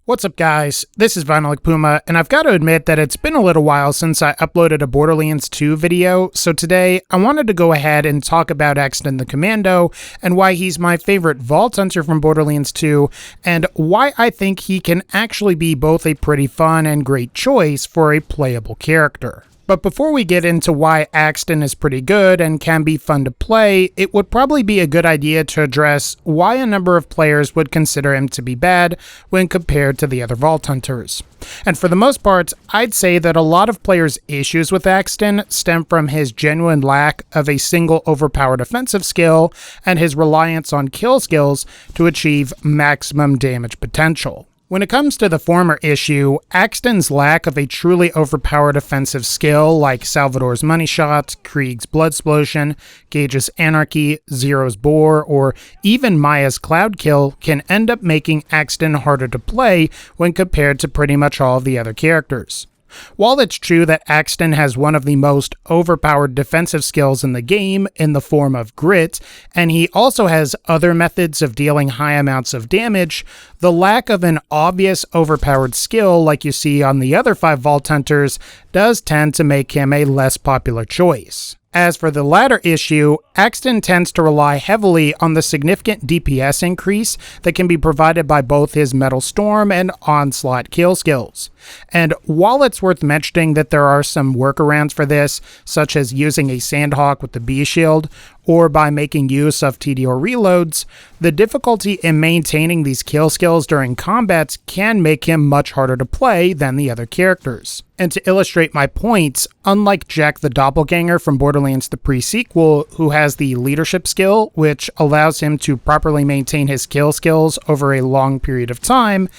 What's up guys, this is VinylicPuma, and I've got to admit that it's been a little while since I uploaded a Borderlands 2 video, so today I wanted to go ahead and talk about Axton the Commando, and why he's my favorite Vault Hunter from Borderlands 2, and why I think he can actually be both a pretty fun and great choice for a playable character. But before we get into why Axton is pretty good and can be fun to play, it would probably be a good idea to address why a number of players would consider him to be bad when compared to the other Vault Hunters. And for the most part, I'd say that a lot of players' issues with Axton stem from his genuine lack of a single overpowered offensive skill and his reliance on kill skills to achieve maximum damage potential. When it comes to the former issue, Axton's lack of a truly overpowered offensive skill like Salvador's Money Shot, Krieg's Bloodsplosion, Gage's Anarchy, Zero's Bore, or even Maya's Cloud Kill can end up making Axton harder to play when compared to pretty much all of the other characters. While it's true that Axton has one of the most overpowered defensive skills in the game in the form of grit, and he also has other methods of dealing high amounts of damage, the lack of an obvious overpowered skill like you see on the other 5 Vault Hunters does tend to make him a less popular choice. As for the latter issue, Axton tends to rely heavily on the significant DPS increase that can be provided by both his Metal Storm and Onslaught kill skills. And while it's worth mentioning that there are some workarounds for this, such as using a Sandhawk with the B shield, or by making use of Tediore reloads, the difficulty in maintaining these kill skills during combat can make him much harder to play than the other characters. And to illustrate my point, unlike Jack the Doppelganger from Borderlands the pre-sequel, who has the leadership skill, which allows him to properly maintain his kill skills over a long period of time,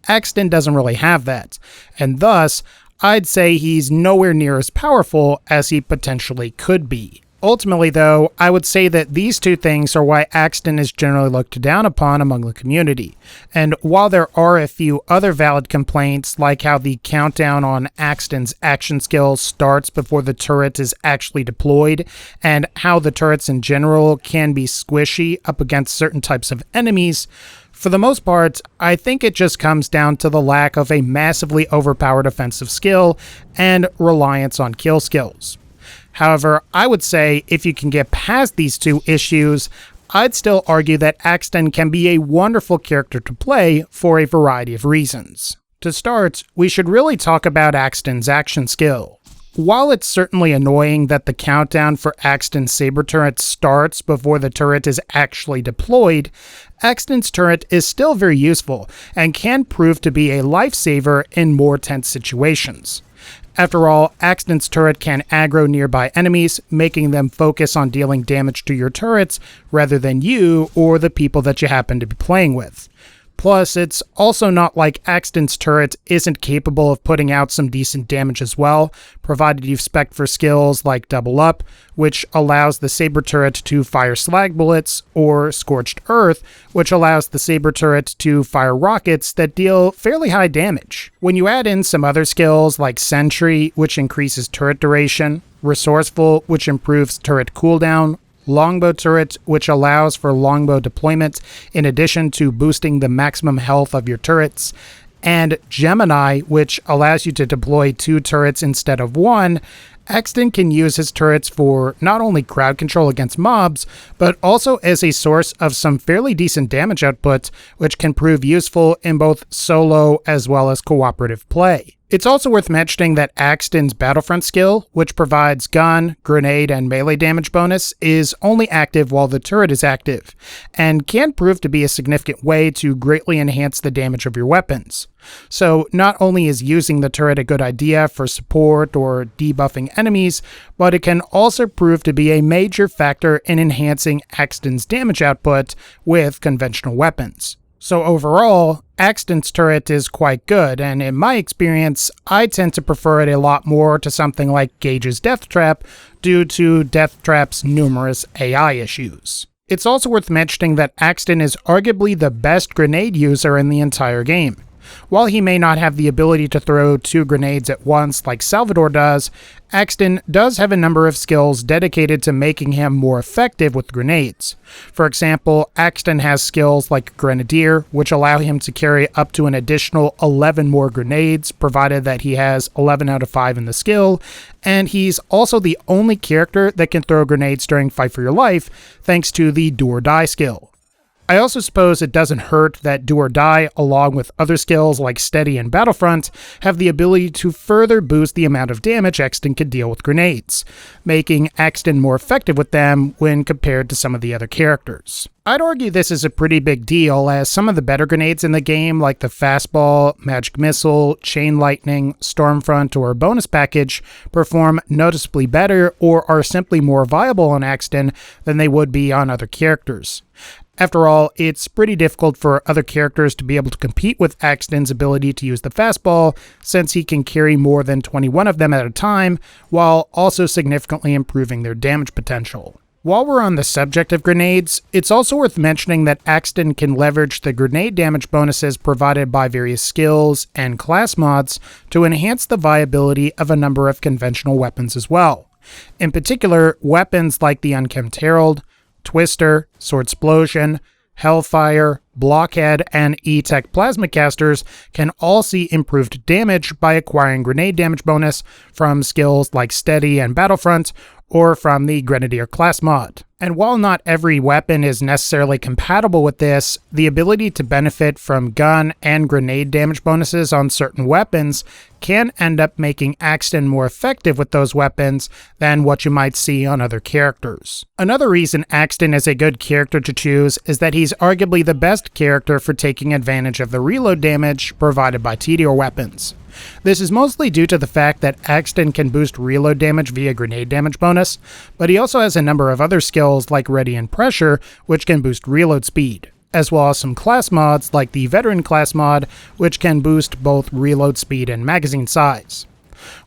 Axton doesn't really have that, and thus, I'd say he's nowhere near as powerful as he potentially could be. Ultimately though, I would say that these two things are why Axton is generally looked down upon among the community. And while there are a few other valid complaints, like how the countdown on Axton's action skill starts before the turret is actually deployed, and how the turrets in general can be squishy up against certain types of enemies, for the most part, I think it just comes down to the lack of a massively overpowered offensive skill and reliance on kill skills. However, I would say if you can get past these two issues, I'd still argue that Axton can be a wonderful character to play for a variety of reasons. To start, we should really talk about Axton's action skill. While it's certainly annoying that the countdown for Axton's saber turret starts before the turret is actually deployed, Axton's turret is still very useful and can prove to be a lifesaver in more tense situations. After all, Axton's turret can aggro nearby enemies, making them focus on dealing damage to your turrets rather than you or the people that you happen to be playing with. Plus, it's also not like Axton's turret isn't capable of putting out some decent damage as well, provided you spec for skills like Double Up, which allows the saber turret to fire slag bullets, or Scorched Earth, which allows the saber turret to fire rockets that deal fairly high damage. When you add in some other skills like Sentry, which increases turret duration, Resourceful, which improves turret cooldown, Longbow turret, which allows for longbow deployment in addition to boosting the maximum health of your turrets, and Gemini, which allows you to deploy 2 turrets instead of 1, Axton can use his turrets for not only crowd control against mobs, but also as a source of some fairly decent damage output, which can prove useful in both solo as well as cooperative play. It's also worth mentioning that Axton's Battlefront skill, which provides gun, grenade, and melee damage bonus, is only active while the turret is active, and can prove to be a significant way to greatly enhance the damage of your weapons. So not only is using the turret a good idea for support or debuffing enemies, but it can also prove to be a major factor in enhancing Axton's damage output with conventional weapons. So overall, Axton's turret is quite good, and in my experience, I tend to prefer it a lot more to something like Gage's Death Trap due to Death Trap's numerous AI issues. It's also worth mentioning that Axton is arguably the best grenade user in the entire game. While he may not have the ability to throw 2 grenades at once like Salvador does, Axton does have a number of skills dedicated to making him more effective with grenades. For example, Axton has skills like Grenadier, which allow him to carry up to an additional 11 more grenades, provided that he has 11 out of 5 in the skill, and he's also the only character that can throw grenades during Fight for Your Life, thanks to the Do or Die skill. I also suppose it doesn't hurt that Do or Die, along with other skills like Steady and Battlefront, have the ability to further boost the amount of damage Axton can deal with grenades, making Axton more effective with them when compared to some of the other characters. I'd argue this is a pretty big deal, as some of the better grenades in the game, like the Fastball, Magic Missile, Chain Lightning, Stormfront, or Bonus Package, perform noticeably better or are simply more viable on Axton than they would be on other characters. After all, it's pretty difficult for other characters to be able to compete with Axton's ability to use the fastball, since he can carry more than 21 of them at a time, while also significantly improving their damage potential. While we're on the subject of grenades, it's also worth mentioning that Axton can leverage the grenade damage bonuses provided by various skills and class mods to enhance the viability of a number of conventional weapons as well. In particular, weapons like the Unkempt Herald, Twister, Swordsplosion, Hellfire, Blockhead, and E-Tech Plasma Casters can all see improved damage by acquiring grenade damage bonus from skills like Steady and Battlefront, or from the Grenadier class mod. And while not every weapon is necessarily compatible with this, the ability to benefit from gun and grenade damage bonuses on certain weapons can end up making Axton more effective with those weapons than what you might see on other characters. Another reason Axton is a good character to choose is that he's arguably the best character for taking advantage of the reload damage provided by Tediore weapons. This is mostly due to the fact that Axton can boost reload damage via grenade damage bonus, but he also has a number of other skills like Ready and Pressure, which can boost reload speed, as well as some class mods like the Veteran class mod, which can boost both reload speed and magazine size.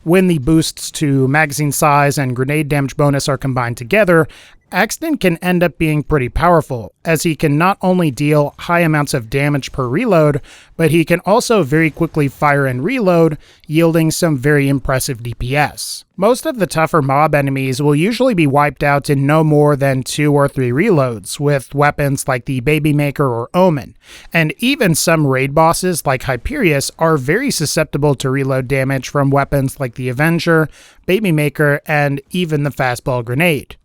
When the boosts to magazine size and grenade damage bonus are combined together, Axton can end up being pretty powerful, as he can not only deal high amounts of damage per reload, but he can also very quickly fire and reload, yielding some very impressive DPS. Most of the tougher mob enemies will usually be wiped out in no more than 2 or 3 reloads, with weapons like the Babymaker or Omen, and even some raid bosses like Hyperius are very susceptible to reload damage from weapons like the Avenger, Babymaker, and even the Fastball Grenade.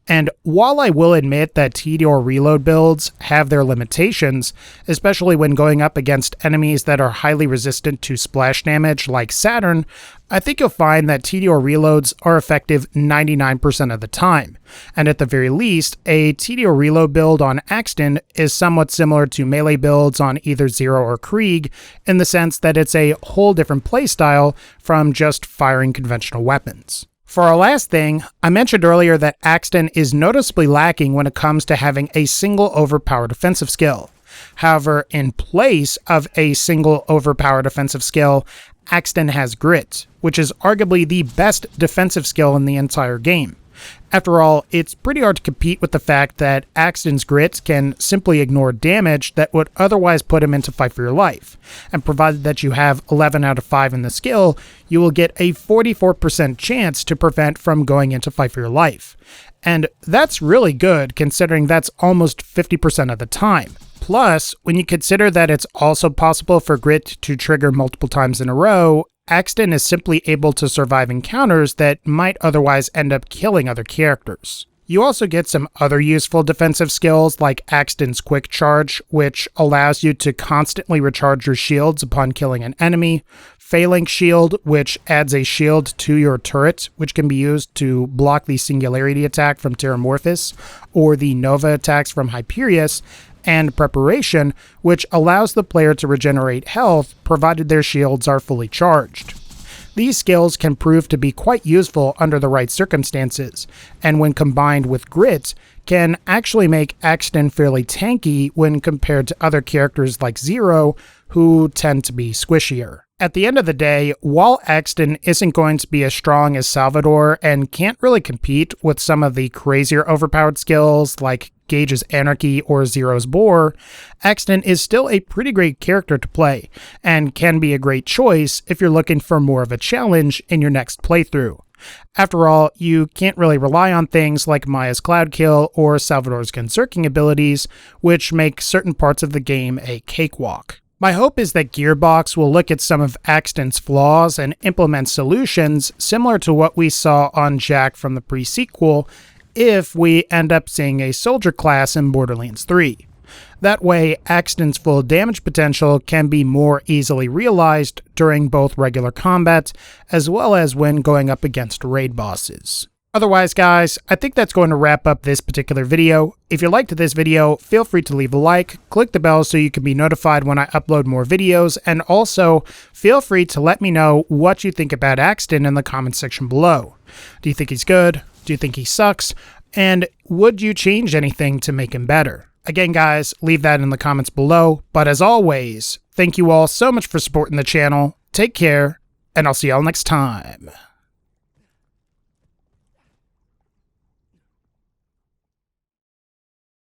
And while I will admit that Tediore reload builds have their limitations, especially when going up against enemies that are highly resistant to splash damage like Saturn, I think you'll find that Tediore reloads are effective 99% of the time, and at the very least, a Tediore reload build on Axton is somewhat similar to melee builds on either Zero or Krieg, in the sense that it's a whole different playstyle from just firing conventional weapons. For our last thing, I mentioned earlier that Axton is noticeably lacking when it comes to having a single overpowered offensive skill. However, in place of a single overpowered offensive skill, Axton has Grit, which is arguably the best defensive skill in the entire game. After all, it's pretty hard to compete with the fact that Axton's Grit can simply ignore damage that would otherwise put him into Fight for Your Life, and provided that you have 11 out of 5 in the skill, you will get a 44% chance to prevent from going into Fight for Your Life. And that's really good, considering that's almost 50% of the time. Plus, when you consider that it's also possible for Grit to trigger multiple times in a row, Axton is simply able to survive encounters that might otherwise end up killing other characters. You also get some other useful defensive skills like Axton's Quick Charge, which allows you to constantly recharge your shields upon killing an enemy, Phalanx Shield, which adds a shield to your turret, which can be used to block the Singularity attack from Terramorphous, or the Nova attacks from Hyperius, and Preparation, which allows the player to regenerate health provided their shields are fully charged. These skills can prove to be quite useful under the right circumstances, and when combined with Grit, can actually make Axton fairly tanky when compared to other characters like Zero, who tend to be squishier. At the end of the day, while Axton isn't going to be as strong as Salvador and can't really compete with some of the crazier overpowered skills like Gage's Anarchy or Zero's Bore, Axton is still a pretty great character to play, and can be a great choice if you're looking for more of a challenge in your next playthrough. After all, you can't really rely on things like Maya's Cloud Kill or Salvador's Gunzerking abilities, which make certain parts of the game a cakewalk. My hope is that Gearbox will look at some of Axton's flaws and implement solutions similar to what we saw on Jack from the pre-sequel if we end up seeing a soldier class in Borderlands 3. That way, Axton's full damage potential can be more easily realized during both regular combat as well as when going up against raid bosses. Otherwise, guys, I think that's going to wrap up this particular video. If you liked this video, feel free to leave a like, click the bell so you can be notified when I upload more videos, and also feel free to let me know what you think about Axton in the comments section below. Do you think he's good? Do you think he sucks? And would you change anything to make him better? Again, guys, leave that in the comments below, but as always, thank you all so much for supporting the channel, take care, and I'll see y'all next time.